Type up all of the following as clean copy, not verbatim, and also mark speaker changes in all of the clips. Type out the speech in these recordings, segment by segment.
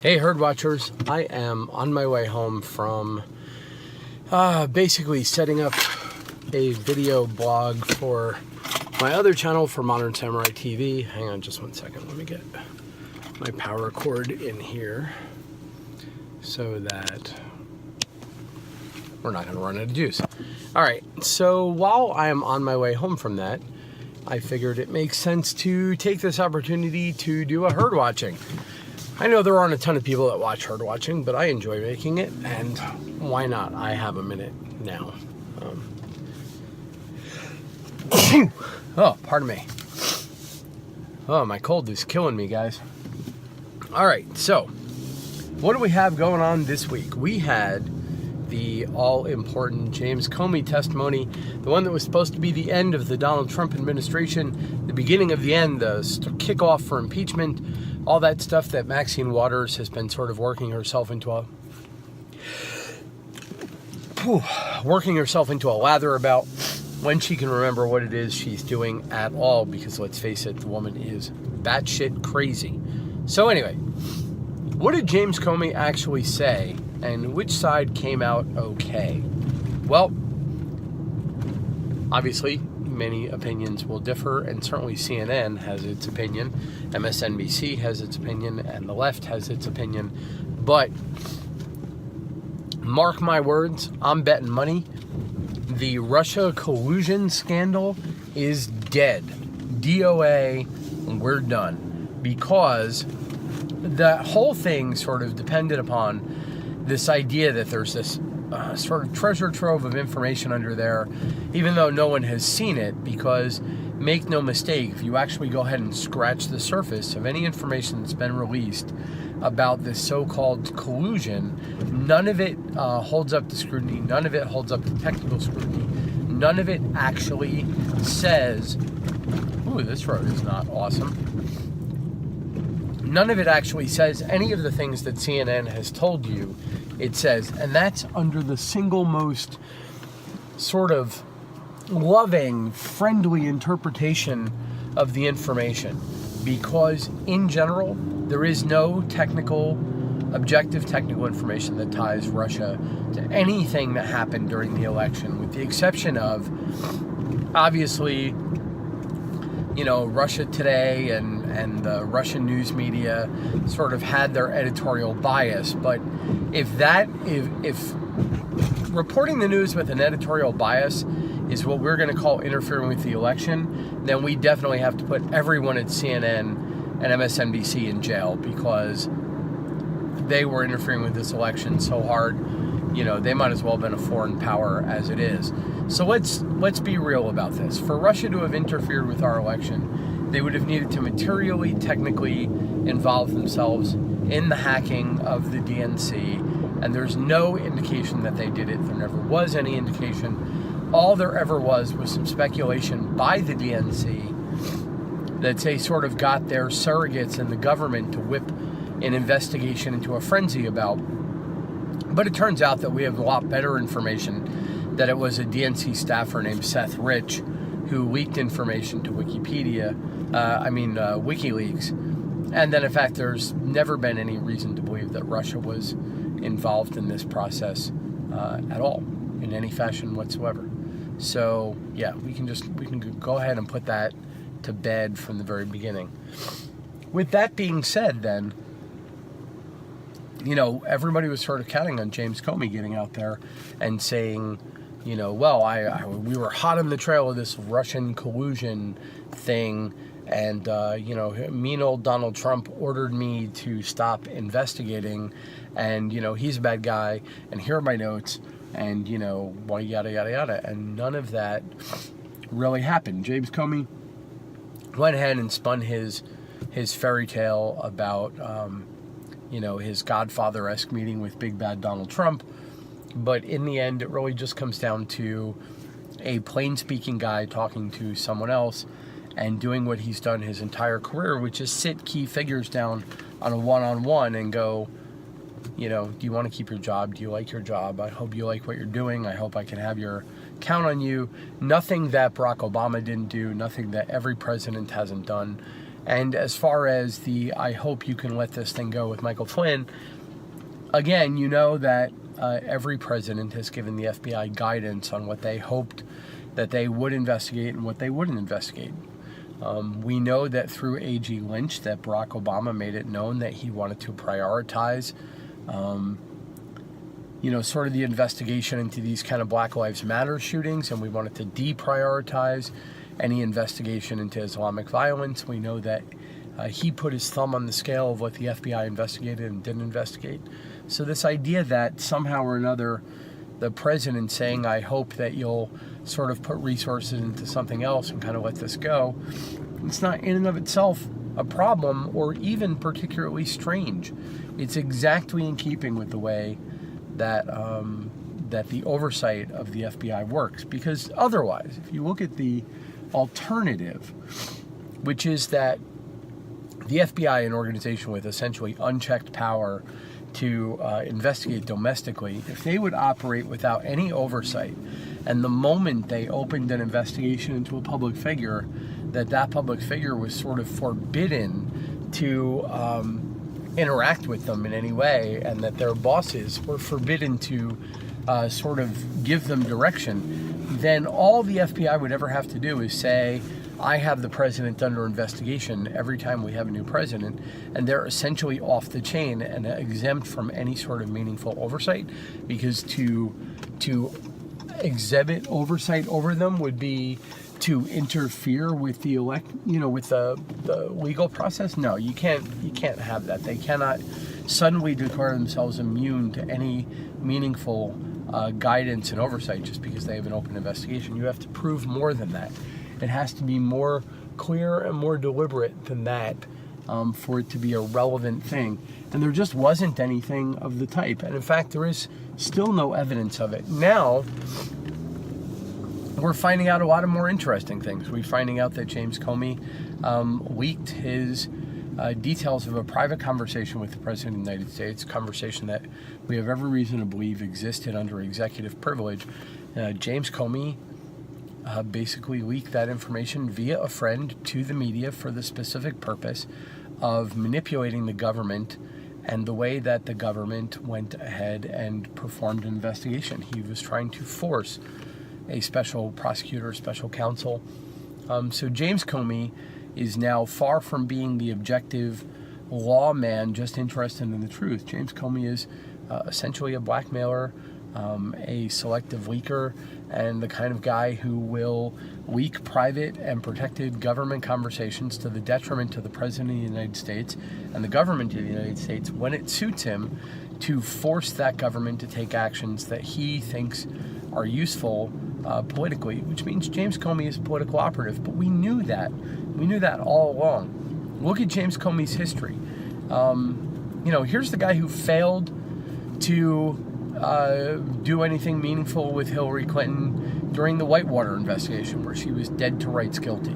Speaker 1: Hey Herd Watchers, I am on my way home from basically setting up a video blog for my other channel for Modern Samurai TV. Hang on just one second, let me get my power cord in here so that we're not going to run out of juice. Alright, so while I am on my way home from that, I figured it makes sense to take this opportunity to do a herd watching. I know there aren't a ton of people that watch herd watching, but I enjoy making it, and why not? I have a minute now. Oh, pardon me. Oh, my cold is killing me, guys. All right, so what do we have going on this week? We had the all-important James Comey testimony, the one that was supposed to be the end of the Donald Trump administration, the beginning of the end, the kickoff for impeachment, all that stuff that Maxine Waters has been sort of working herself into a lather about when she can remember what it is she's doing at all, because let's face it, the woman is batshit crazy. So anyway, what did James Comey actually say, and which side came out okay? Well, obviously, many opinions will differ, and certainly CNN has its opinion, MSNBC has its opinion, and the left has its opinion. But mark my words, I'm betting money, the Russia collusion scandal is dead. DOA, we're done. Because the whole thing sort of depended upon this idea that there's this sort of treasure trove of information under there, even though no one has seen it, because make no mistake, if you actually go ahead and scratch the surface of any information that's been released about this so-called collusion, none of it holds up to scrutiny, none of it holds up to technical scrutiny, none of it actually says, ooh, this road is not awesome. None of it actually says any of the things that CNN has told you it says, and that's under the single most sort of loving, friendly interpretation of the information, because in general, there is no objective technical information that ties Russia to anything that happened during the election, with the exception of, obviously, Russia Today and the Russian news media sort of had their editorial bias. But if reporting the news with an editorial bias is what we're going to call interfering with the election, then we definitely have to put everyone at CNN and MSNBC in jail, because they were interfering with this election so hard, they might as well have been a foreign power as it is. So let's be real about this. For Russia to have interfered with our election, they would have needed to materially, technically involve themselves in the hacking of the DNC, and there's no indication that they did it. There never was any indication. All there ever was some speculation by the DNC that they sort of got their surrogates in the government to whip an investigation into a frenzy about. But it turns out that we have a lot better information, that it was a DNC staffer named Seth Rich who leaked information to WikiLeaks. And then, in fact, there's never been any reason to believe that Russia was involved in this process at all, in any fashion whatsoever. So, yeah, we can go ahead and put that to bed from the very beginning. With that being said, then, everybody was sort of counting on James Comey getting out there and saying, we were hot on the trail of this Russian collusion thing, and, mean old Donald Trump ordered me to stop investigating, and, he's a bad guy, and here are my notes, and, yada, yada, yada, and none of that really happened. James Comey went ahead and spun his fairy tale about, his Godfather-esque meeting with big bad Donald Trump. But in the end, it really just comes down to a plain-speaking guy talking to someone else and doing what he's done his entire career, which is sit key figures down on a one-on-one and go, do you want to keep your job? Do you like your job? I hope you like what you're doing. I hope I can have your count on you. Nothing that Barack Obama didn't do, nothing that every president hasn't done. And as far as I hope you can let this thing go with Michael Flynn, again, you know that every president has given the FBI guidance on what they hoped that they would investigate and what they wouldn't investigate. We know that through A.G. Lynch that Barack Obama made it known that he wanted to prioritize, sort of the investigation into these kind of Black Lives Matter shootings, and we wanted to deprioritize any investigation into Islamic violence. We know that he put his thumb on the scale of what the FBI investigated and didn't investigate. So this idea that somehow or another the president saying, I hope that you'll sort of put resources into something else and kind of let this go, it's not in and of itself a problem or even particularly strange. It's exactly in keeping with the way that that the oversight of the FBI works. Because otherwise, if you look at the alternative, which is that the FBI, an organization with essentially unchecked power to investigate domestically, if they would operate without any oversight, and the moment they opened an investigation into a public figure, that public figure was sort of forbidden to interact with them in any way, and that their bosses were forbidden to sort of give them direction, then all the FBI would ever have to do is say, I have the president under investigation every time we have a new president, and they're essentially off the chain and exempt from any sort of meaningful oversight, because to exhibit oversight over them would be to interfere with the with the legal process. No, you can't have that. They cannot suddenly declare themselves immune to any meaningful guidance and oversight just because they have an open investigation. You have to prove more than that. It has to be more clear and more deliberate than that for it to be a relevant thing. And there just wasn't anything of the type. And in fact, there is still no evidence of it. Now, we're finding out a lot of more interesting things. We're finding out that James Comey leaked his details of a private conversation with the President of the United States, a conversation that we have every reason to believe existed under executive privilege. James Comey basically leaked that information via a friend to the media for the specific purpose of manipulating the government and the way that the government went ahead and performed an investigation. He was trying to force a special prosecutor, special counsel. So James Comey is now far from being the objective lawman just interested in the truth. James Comey is essentially a blackmailer, a selective leaker, and the kind of guy who will leak private and protected government conversations to the detriment to the President of the United States and the government of the United States when it suits him, to force that government to take actions that he thinks are useful politically, which means James Comey is a political operative. But we knew that. We knew that all along. Look at James Comey's history. Here's the guy who failed to do anything meaningful with Hillary Clinton during the Whitewater investigation, where she was dead to rights guilty.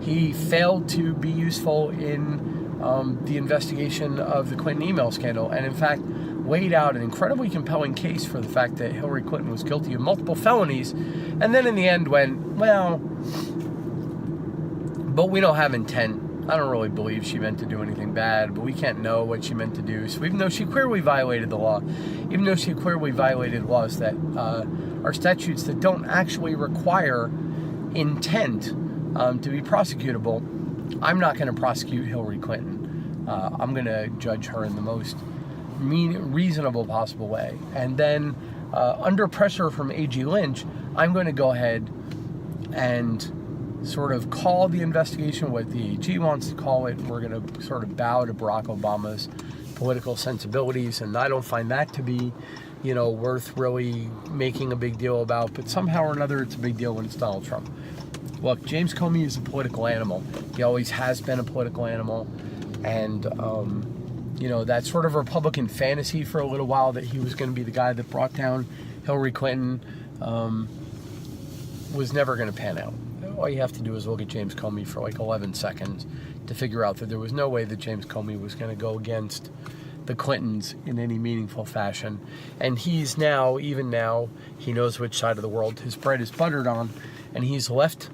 Speaker 1: He failed to be useful in the investigation of the Clinton email scandal, and in fact laid out an incredibly compelling case for the fact that Hillary Clinton was guilty of multiple felonies, and then in the end went, well, but we don't have intent. I don't really believe she meant to do anything bad, but we can't know what she meant to do. So even though she clearly violated the law, even though she clearly violated laws that are statutes that don't actually require intent to be prosecutable, I'm not going to prosecute Hillary Clinton. I'm going to judge her in the most reasonable possible way. And then under pressure from A.G. Lynch, I'm going to go ahead and sort of call the investigation what the AG wants to call it. We're going to sort of bow to Barack Obama's political sensibilities, and I don't find that to be, worth really making a big deal about, but somehow or another it's a big deal when it's Donald Trump. Look, James Comey is a political animal. He always has been a political animal, and that sort of Republican fantasy for a little while that he was going to be the guy that brought down Hillary Clinton was never going to pan out. All you have to do is look at James Comey for like 11 seconds to figure out that there was no way that James Comey was going to go against the Clintons in any meaningful fashion. And he's now, even now, he knows which side of the world his bread is buttered on, and he's left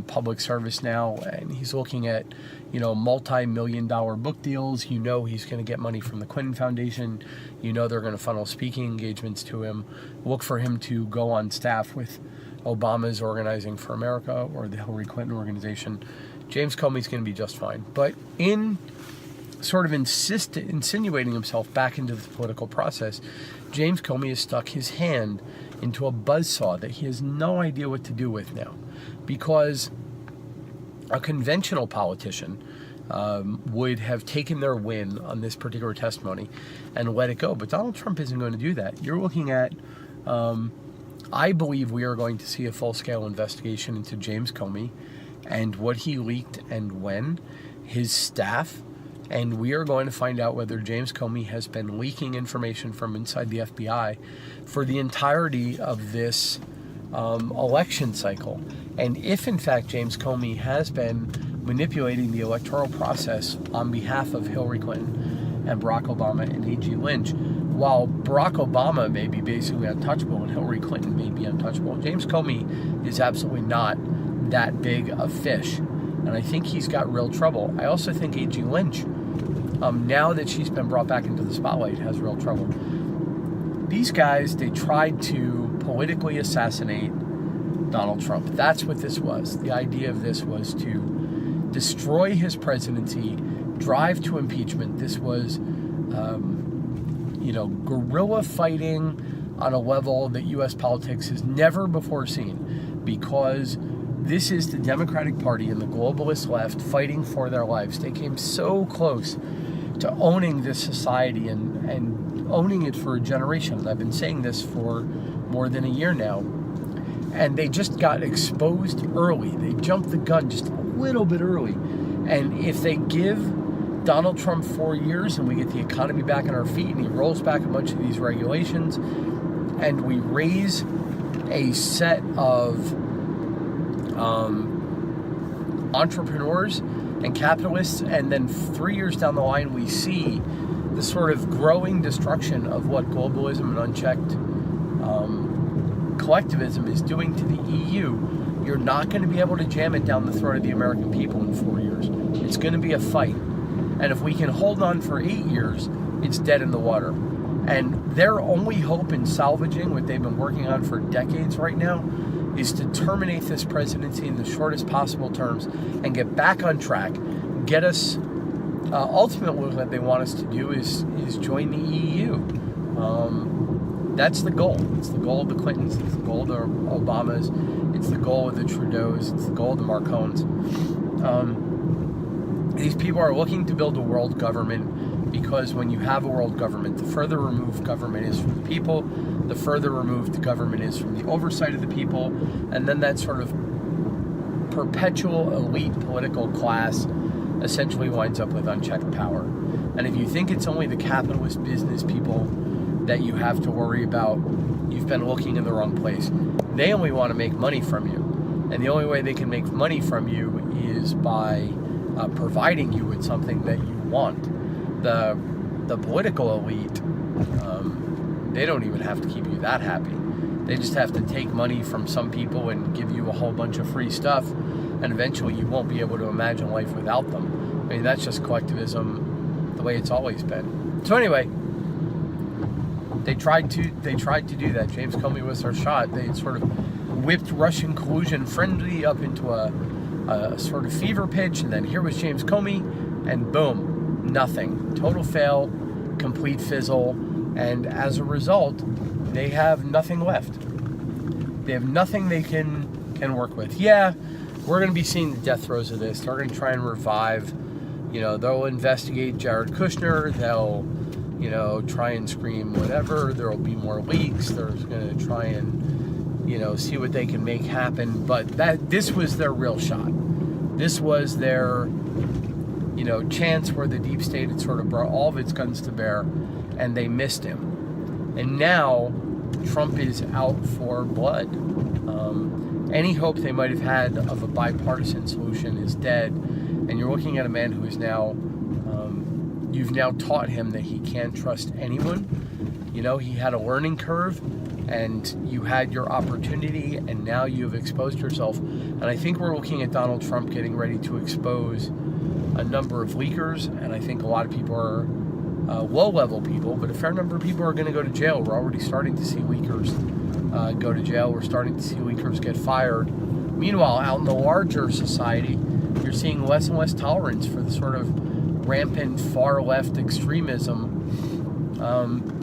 Speaker 1: public service now, and he's looking at, multi-million-dollar book deals. He's going to get money from the Clinton Foundation. They're going to funnel speaking engagements to him. Look for him to go on staff with Obama's Organizing for America or the Hillary Clinton organization. James Comey's going to be just fine. But in sort of insinuating himself back into the political process, James Comey has stuck his hand into a buzzsaw that he has no idea what to do with now, because a conventional politician would have taken their win on this particular testimony and let it go. But Donald Trump isn't going to do that. You're looking at, I believe we are going to see a full-scale investigation into James Comey and what he leaked and when, his staff, and we are going to find out whether James Comey has been leaking information from inside the FBI for the entirety of this election cycle. And if, in fact, James Comey has been manipulating the electoral process on behalf of Hillary Clinton and Barack Obama and A.G. Lynch, while Barack Obama may be basically untouchable and Hillary Clinton may be untouchable, James Comey is absolutely not that big a fish. And I think he's got real trouble. I also think A.G. Lynch, now that she's been brought back into the spotlight, has real trouble. These guys, they tried to politically assassinate Donald Trump. That's what this was. The idea of this was to destroy his presidency, drive to impeachment. This was, guerrilla fighting on a level that U.S. politics has never before seen, because this is the Democratic Party and the globalist left fighting for their lives. They came so close to owning this society and owning it for a generation. And I've been saying this for more than a year now. And they just got exposed early. They jumped the gun just a little bit early. And if they give Donald Trump 4 years and we get the economy back on our feet and he rolls back a bunch of these regulations and we raise a set of entrepreneurs and capitalists, and then 3 years down the line we see the sort of growing destruction of what globalism and unchecked collectivism is doing to the EU, you're not going to be able to jam it down the throat of the American people in 4 years. It's going to be a fight. And if we can hold on for 8 years, it's dead in the water. And their only hope in salvaging what they've been working on for decades right now is to terminate this presidency in the shortest possible terms and get back on track, get us, ultimately what they want us to do is join the EU. That's the goal. It's the goal of the Clintons, it's the goal of the Obamas, it's the goal of the Trudeaus, it's the goal of the Marcones. These people are looking to build a world government, because when you have a world government, the further removed government is from the people, the further removed the government is from the oversight of the people, and then that sort of perpetual elite political class essentially winds up with unchecked power. And if you think it's only the capitalist business people that you have to worry about, you've been looking in the wrong place. They only want to make money from you. And the only way they can make money from you is by providing you with something that you want. The political elite, they don't even have to keep you that happy. They just have to take money from some people and give you a whole bunch of free stuff, and eventually you won't be able to imagine life without them. I mean, that's just collectivism the way it's always been. So anyway, they tried to do that. James Comey was their shot. They sort of whipped Russian collusion frenzy up into a sort of fever pitch, and then here was James Comey, and boom, nothing. Total fail, complete fizzle, and as a result, they have nothing left. They have nothing they can work with. Yeah, we're going to be seeing the death throes of this. They're going to try and revive, they'll investigate Jared Kushner, they'll try and scream whatever, there'll be more leaks, they're going to try and, see what they can make happen, but this was their real shot. This was their, chance where the deep state had sort of brought all of its guns to bear, and they missed him. And now, Trump is out for blood. Any hope they might have had of a bipartisan solution is dead, and you're looking at a man who is now, you've now taught him that he can't trust anyone. He had a learning curve. and you had your opportunity, and now you've exposed yourself. And I think we're looking at Donald Trump getting ready to expose a number of leakers, and I think a lot of people are low-level people, but a fair number of people are going to go to jail. We're already starting to see leakers go to jail. We're starting to see leakers get fired. Meanwhile, out in the larger society, you're seeing less and less tolerance for the sort of rampant far-left extremism,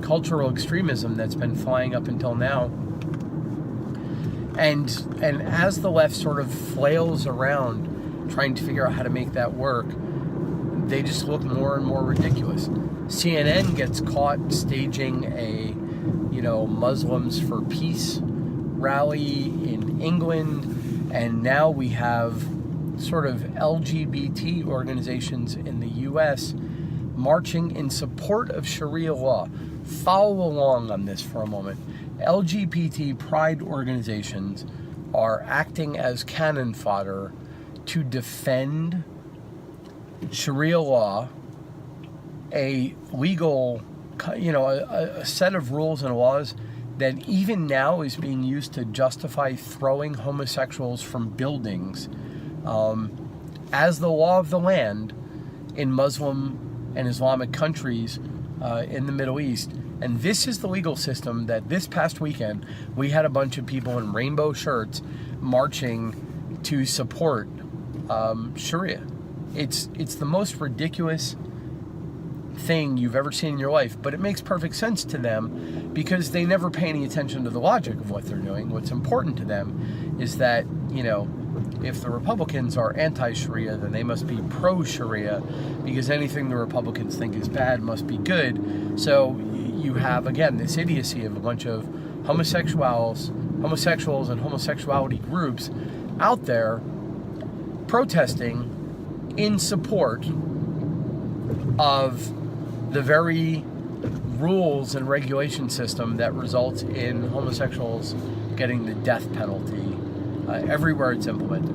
Speaker 1: cultural extremism that's been flying up until now. And as the left sort of flails around trying to figure out how to make that work, they just look more and more ridiculous. CNN gets caught staging a, Muslims for Peace rally in England, and now we have sort of LGBT organizations in the U.S. marching in support of Sharia law. Follow along on this for a moment. LGBT pride organizations are acting as cannon fodder to defend Sharia law, a legal, a set of rules and laws that even now is being used to justify throwing homosexuals from buildings as the law of the land in Muslim and Islamic countries in the Middle East. And this is the legal system that this past weekend we had a bunch of people in rainbow shirts marching to support Sharia. It's the most ridiculous thing you've ever seen in your life, but it makes perfect sense to them because they never pay any attention to the logic of what they're doing. What's important to them is that, if the Republicans are anti-Sharia, then they must be pro-Sharia, because anything the Republicans think is bad must be good. So you have, again, this idiocy of a bunch of homosexuals and homosexuality groups out there protesting in support of the very rules and regulation system that results in homosexuals getting the death penalty everywhere it's implemented.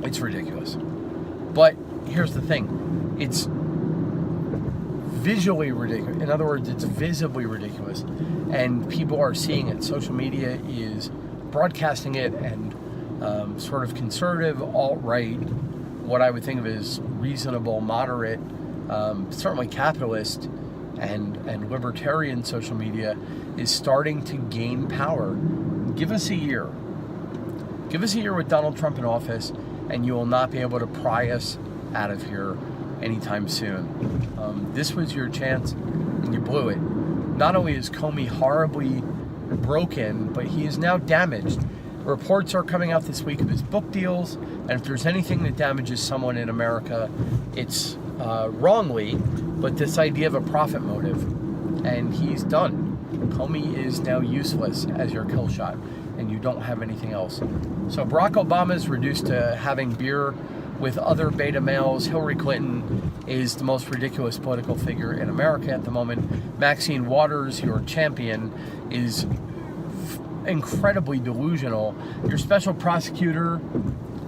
Speaker 1: It's ridiculous. But here's the thing. It's visually ridiculous. In other words, it's visibly ridiculous. And people are seeing it. Social media is broadcasting it, and sort of conservative, alt-right, what I would think of as reasonable, moderate, certainly capitalist and libertarian social media is starting to gain power. Give us a year. Give us a year with Donald Trump in office, and you will not be able to pry us out of here anytime soon. This was your chance, and you blew it. Not only is Comey horribly broken, but he is now damaged. Reports are coming out this week of his book deals, and if there's anything that damages someone in America, it's wrongly, but this idea of a profit motive. And he's done. Comey is now useless as your kill shot, and you don't have anything else. So Barack Obama is reduced to having beer with other beta males. Hillary Clinton is the most ridiculous political figure in America at the moment. Maxine Waters, your champion, is incredibly delusional. Your special prosecutor,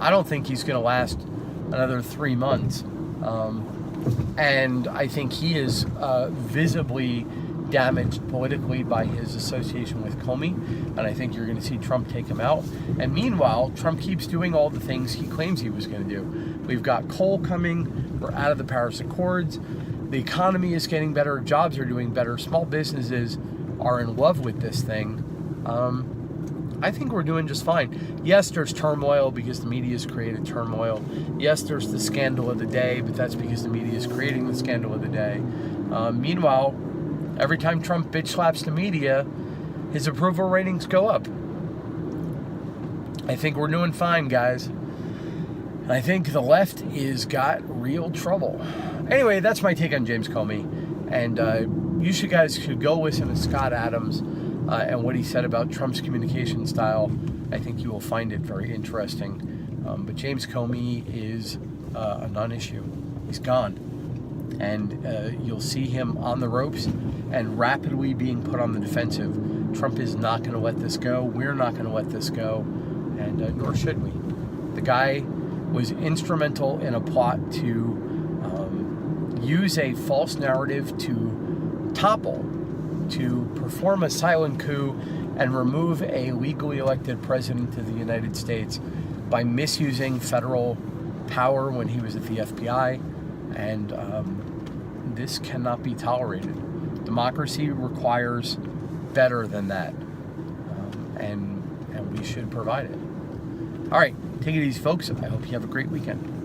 Speaker 1: I don't think he's going to last another 3 months. And I think he is visibly damaged politically by his association with Comey, and I think you're going to see Trump take him out. And meanwhile, Trump keeps doing all the things he claims he was going to do. We've got coal coming. We're out of the Paris Accords. The economy is getting better. Jobs are doing better. Small businesses are in love with this thing. I think we're doing just fine. Yes, there's turmoil because the media has created turmoil. Yes, there's the scandal of the day, but that's because the media is creating the scandal of the day. Meanwhile, every time Trump bitch slaps the media, his approval ratings go up. I think we're doing fine, guys. I think the left is got real trouble. Anyway, that's my take on James Comey. And you guys should go listen to Scott Adams and what he said about Trump's communication style. I think you will find it very interesting. But James Comey is a non-issue. He's gone. And you'll see him on the ropes and rapidly being put on the defensive. Trump is not going to let this go. We're not going to let this go. And nor should we. The guy was instrumental in a plot to use a false narrative to topple to perform a silent coup and remove a legally elected president of the United States by misusing federal power when he was at the FBI. And this cannot be tolerated. Democracy requires better than that. And we should provide it. All right, take it easy, folks. I hope you have a great weekend.